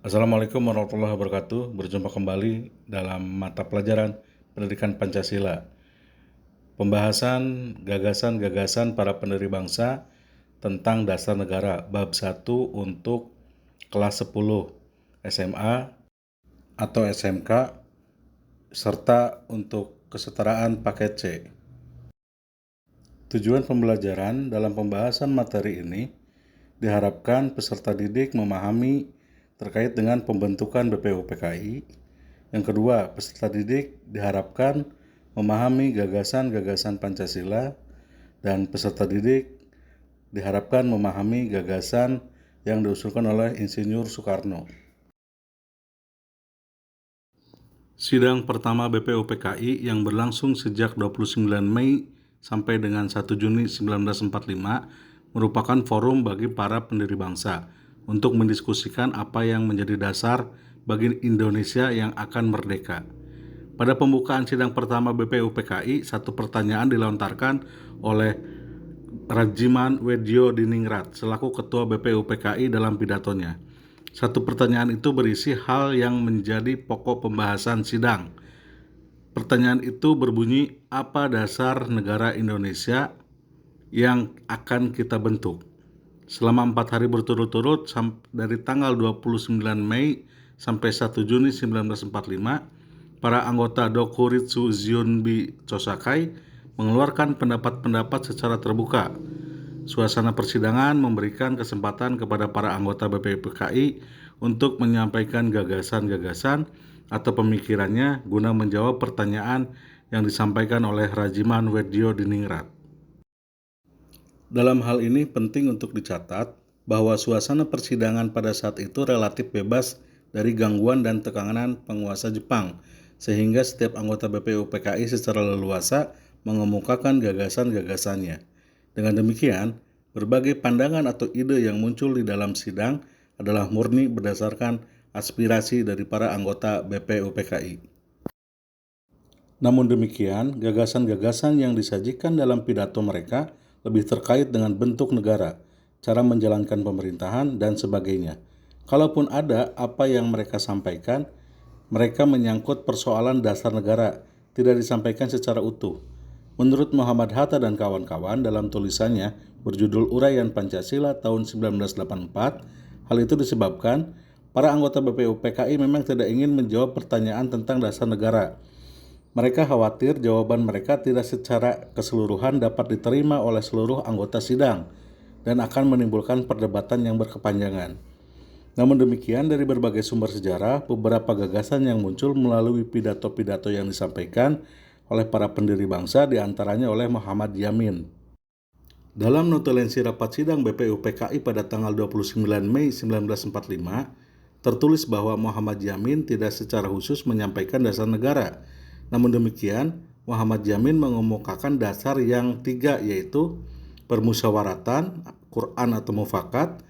Assalamualaikum warahmatullahi wabarakatuh. Berjumpa kembali dalam mata pelajaran Pendidikan Pancasila. Pembahasan gagasan-gagasan para pendiri bangsa tentang dasar negara bab 1 untuk kelas 10 SMA atau SMK serta untuk kesetaraan paket C. Tujuan pembelajaran dalam pembahasan materi ini diharapkan peserta didik memahami terkait dengan pembentukan BPUPKI. Yang kedua, peserta didik diharapkan memahami gagasan-gagasan Pancasila, dan peserta didik diharapkan memahami gagasan yang diusulkan oleh Insinyur Soekarno. Sidang pertama BPUPKI yang berlangsung sejak 29 Mei sampai dengan 1 Juni 1945 merupakan forum bagi para pendiri bangsa untuk mendiskusikan apa yang menjadi dasar bagi Indonesia yang akan merdeka. Pada pembukaan sidang pertama BPUPKI, satu pertanyaan dilontarkan oleh Rajiman Weddiodiningrat selaku Ketua BPUPKI dalam pidatonya. Satu pertanyaan itu berisi hal yang menjadi pokok pembahasan sidang. Pertanyaan itu berbunyi, apa dasar negara Indonesia yang akan kita bentuk? Selama 4 hari berturut-turut dari tanggal 29 Mei sampai 1 Juni 1945, para anggota Dokuritsu Zionbi Chosakai mengeluarkan pendapat-pendapat secara terbuka. Suasana persidangan memberikan kesempatan kepada para anggota BPUPKI untuk menyampaikan gagasan-gagasan atau pemikirannya guna menjawab pertanyaan yang disampaikan oleh Rajiman Weddiodiningrat. Dalam hal ini penting untuk dicatat bahwa suasana persidangan pada saat itu relatif bebas dari gangguan dan tekanan penguasa Jepang, sehingga setiap anggota BPUPKI secara leluasa mengemukakan gagasan-gagasannya. Dengan demikian, berbagai pandangan atau ide yang muncul di dalam sidang adalah murni berdasarkan aspirasi dari para anggota BPUPKI. Namun demikian, gagasan-gagasan yang disajikan dalam pidato mereka lebih terkait dengan bentuk negara, cara menjalankan pemerintahan, dan sebagainya. Kalaupun ada apa yang mereka sampaikan, mereka menyangkut persoalan dasar negara, tidak disampaikan secara utuh. Menurut Muhammad Hatta dan kawan-kawan dalam tulisannya berjudul Uraian Pancasila tahun 1984, hal itu disebabkan para anggota BPUPKI memang tidak ingin menjawab pertanyaan tentang dasar negara. Mereka khawatir jawaban mereka tidak secara keseluruhan dapat diterima oleh seluruh anggota sidang dan akan menimbulkan perdebatan yang berkepanjangan. Namun demikian, dari berbagai sumber sejarah, beberapa gagasan yang muncul melalui pidato-pidato yang disampaikan oleh para pendiri bangsa, diantaranya oleh Muhammad Yamin. Dalam notulensi rapat sidang BPUPKI pada tanggal 29 Mei 1945, tertulis bahwa Muhammad Yamin tidak secara khusus menyampaikan dasar negara. Namun demikian, Muhammad Yamin mengemukakan dasar yang 3, yaitu permusyawaratan, Quran atau mufakat,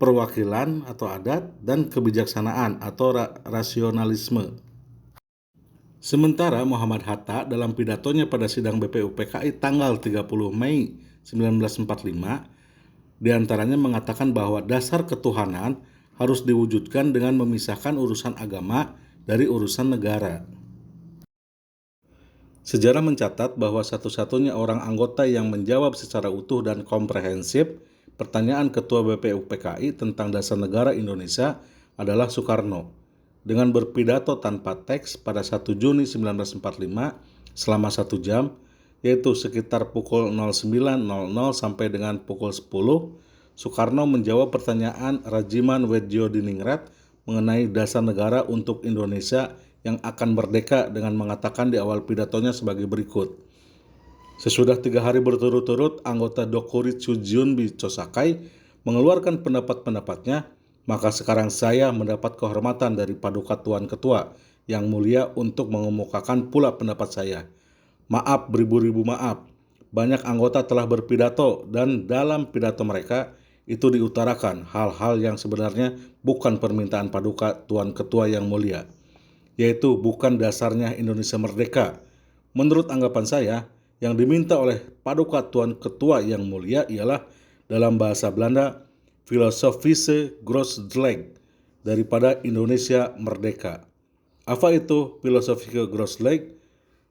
perwakilan atau adat, dan kebijaksanaan atau rasionalisme. Sementara Muhammad Hatta dalam pidatonya pada sidang BPUPKI tanggal 30 Mei 1945 diantaranya mengatakan bahwa dasar ketuhanan harus diwujudkan dengan memisahkan urusan agama dari urusan negara. Sejarah mencatat bahwa satu-satunya orang anggota yang menjawab secara utuh dan komprehensif pertanyaan Ketua BPUPKI tentang dasar negara Indonesia adalah Soekarno. Dengan berpidato tanpa teks pada 1 Juni 1945 selama 1 jam, yaitu sekitar pukul 09.00 sampai dengan pukul 10, Soekarno menjawab pertanyaan Rajiman Weddiodiningrat mengenai dasar negara untuk Indonesia yang akan merdeka dengan mengatakan di awal pidatonya sebagai berikut. Sesudah 3 hari berturut-turut anggota Dokuritsu Zionbi Chosakai mengeluarkan pendapat-pendapatnya, maka sekarang saya mendapat kehormatan dari Paduka Tuan Ketua yang mulia untuk mengemukakan pula pendapat saya. Maaf beribu-ribu maaf, banyak anggota telah berpidato dan dalam pidato mereka itu diutarakan hal-hal yang sebenarnya bukan permintaan Paduka Tuan Ketua yang mulia, yaitu bukan dasarnya Indonesia merdeka. Menurut anggapan saya, yang diminta oleh Paduka Tuan Ketua yang mulia ialah dalam bahasa Belanda, filosofische Grootgeslag, daripada Indonesia merdeka. Apa itu Philosophische Grundslag?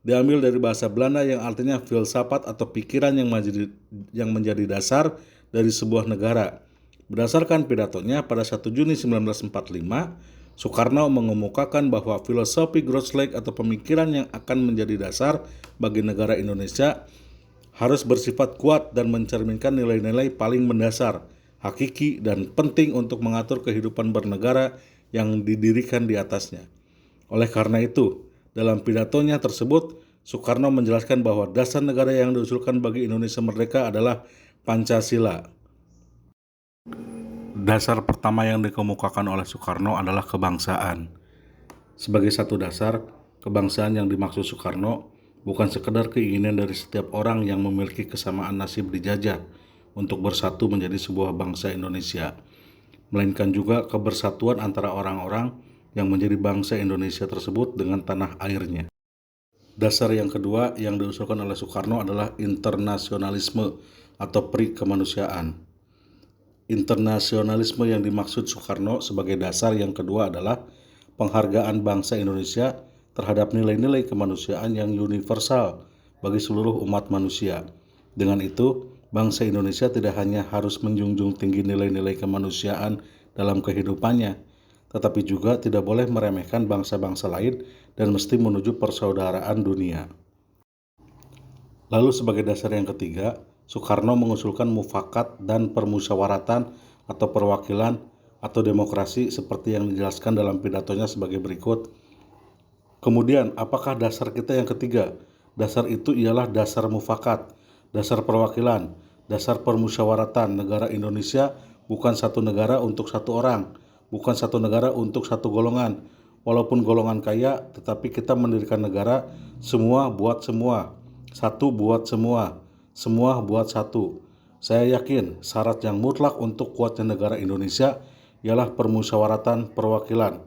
Diambil dari bahasa Belanda yang artinya filsafat atau pikiran yang menjadi dasar dari sebuah negara. Berdasarkan pidatonya pada 1 Juni 1945, Soekarno mengemukakan bahwa filosofi Grundslag atau pemikiran yang akan menjadi dasar bagi negara Indonesia harus bersifat kuat dan mencerminkan nilai-nilai paling mendasar, hakiki, dan penting untuk mengatur kehidupan bernegara yang didirikan di atasnya. Oleh karena itu, dalam pidatonya tersebut, Soekarno menjelaskan bahwa dasar negara yang diusulkan bagi Indonesia merdeka adalah Pancasila. Dasar pertama yang dikemukakan oleh Soekarno adalah kebangsaan. Sebagai satu dasar, kebangsaan yang dimaksud Soekarno bukan sekedar keinginan dari setiap orang yang memiliki kesamaan nasib dijajah untuk bersatu menjadi sebuah bangsa Indonesia, melainkan juga kebersatuan antara orang-orang yang menjadi bangsa Indonesia tersebut dengan tanah airnya. Dasar yang kedua yang diusulkan oleh Soekarno adalah internasionalisme atau pri kemanusiaan. Internasionalisme yang dimaksud Soekarno sebagai dasar yang kedua adalah penghargaan bangsa Indonesia terhadap nilai-nilai kemanusiaan yang universal bagi seluruh umat manusia. Dengan itu, bangsa Indonesia tidak hanya harus menjunjung tinggi nilai-nilai kemanusiaan dalam kehidupannya, tetapi juga tidak boleh meremehkan bangsa-bangsa lain dan mesti menuju persaudaraan dunia. Lalu sebagai dasar yang ketiga, Soekarno mengusulkan mufakat dan permusyawaratan atau perwakilan atau demokrasi seperti yang dijelaskan dalam pidatonya sebagai berikut. Kemudian, apakah dasar kita yang ketiga? Dasar itu ialah dasar mufakat, dasar perwakilan, dasar permusyawaratan. Negara Indonesia bukan satu negara untuk satu orang, bukan satu negara untuk satu golongan. Walaupun golongan kaya, tetapi kita mendirikan negara semua buat semua, satu buat semua, semua buat satu. Saya yakin syarat yang mutlak untuk kuatnya negara Indonesia ialah permusyawaratan perwakilan.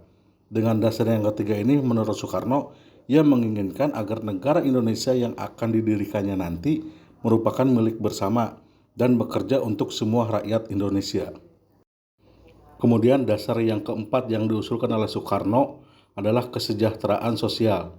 Dengan dasar yang ketiga ini, menurut Soekarno, ia menginginkan agar negara Indonesia yang akan didirikannya nanti merupakan milik bersama dan bekerja untuk semua rakyat Indonesia. Kemudian dasar yang keempat yang diusulkan oleh Soekarno adalah kesejahteraan sosial.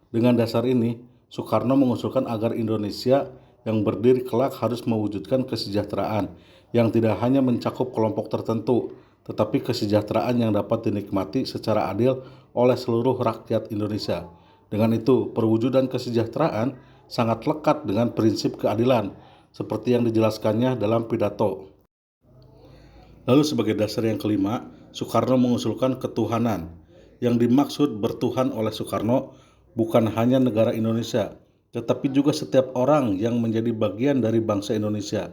Dengan dasar ini, Soekarno mengusulkan agar Indonesia yang berdiri kelak harus mewujudkan kesejahteraan yang tidak hanya mencakup kelompok tertentu, tetapi kesejahteraan yang dapat dinikmati secara adil oleh seluruh rakyat Indonesia. Dengan itu, perwujudan kesejahteraan sangat lekat dengan prinsip keadilan, seperti yang dijelaskannya dalam pidato. Lalu sebagai dasar yang kelima, Soekarno mengusulkan ketuhanan. Yang dimaksud bertuhan oleh Soekarno bukan hanya negara Indonesia, tetapi juga setiap orang yang menjadi bagian dari bangsa Indonesia.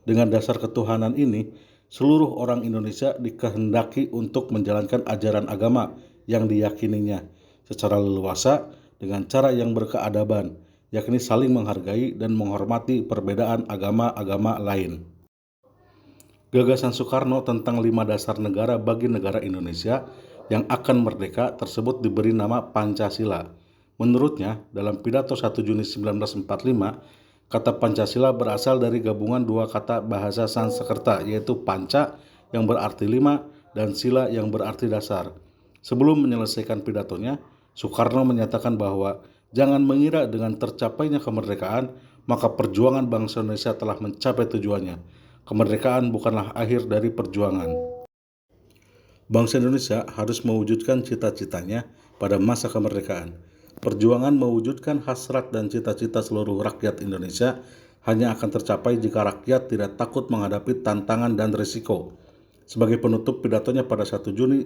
Dengan dasar ketuhanan ini, seluruh orang Indonesia dikehendaki untuk menjalankan ajaran agama yang diyakininya secara leluasa dengan cara yang berkeadaban, yakni saling menghargai dan menghormati perbedaan agama-agama lain. Gagasan Soekarno tentang 5 dasar negara bagi negara Indonesia yang akan merdeka tersebut diberi nama Pancasila. Menurutnya, dalam pidato 1 Juni 1945, kata Pancasila berasal dari gabungan dua kata bahasa Sanskerta, yaitu Panca yang berarti 5 dan Sila yang berarti dasar. Sebelum menyelesaikan pidatonya, Soekarno menyatakan bahwa jangan mengira dengan tercapainya kemerdekaan, maka perjuangan bangsa Indonesia telah mencapai tujuannya. Kemerdekaan bukanlah akhir dari perjuangan. Bangsa Indonesia harus mewujudkan cita-citanya pada masa kemerdekaan. Perjuangan mewujudkan hasrat dan cita-cita seluruh rakyat Indonesia hanya akan tercapai jika rakyat tidak takut menghadapi tantangan dan risiko. Sebagai penutup pidatonya pada 1 Juni,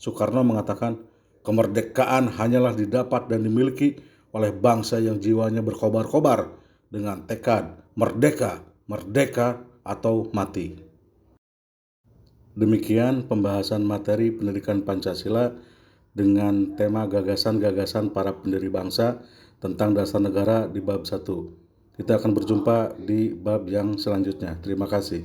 Soekarno mengatakan, kemerdekaan hanyalah didapat dan dimiliki oleh bangsa yang jiwanya berkobar-kobar dengan tekad merdeka, merdeka, atau mati. Demikian pembahasan materi pendidikan Pancasila dengan tema gagasan-gagasan para pendiri bangsa tentang dasar negara di bab 1. Kita akan berjumpa di bab yang selanjutnya. Terima kasih.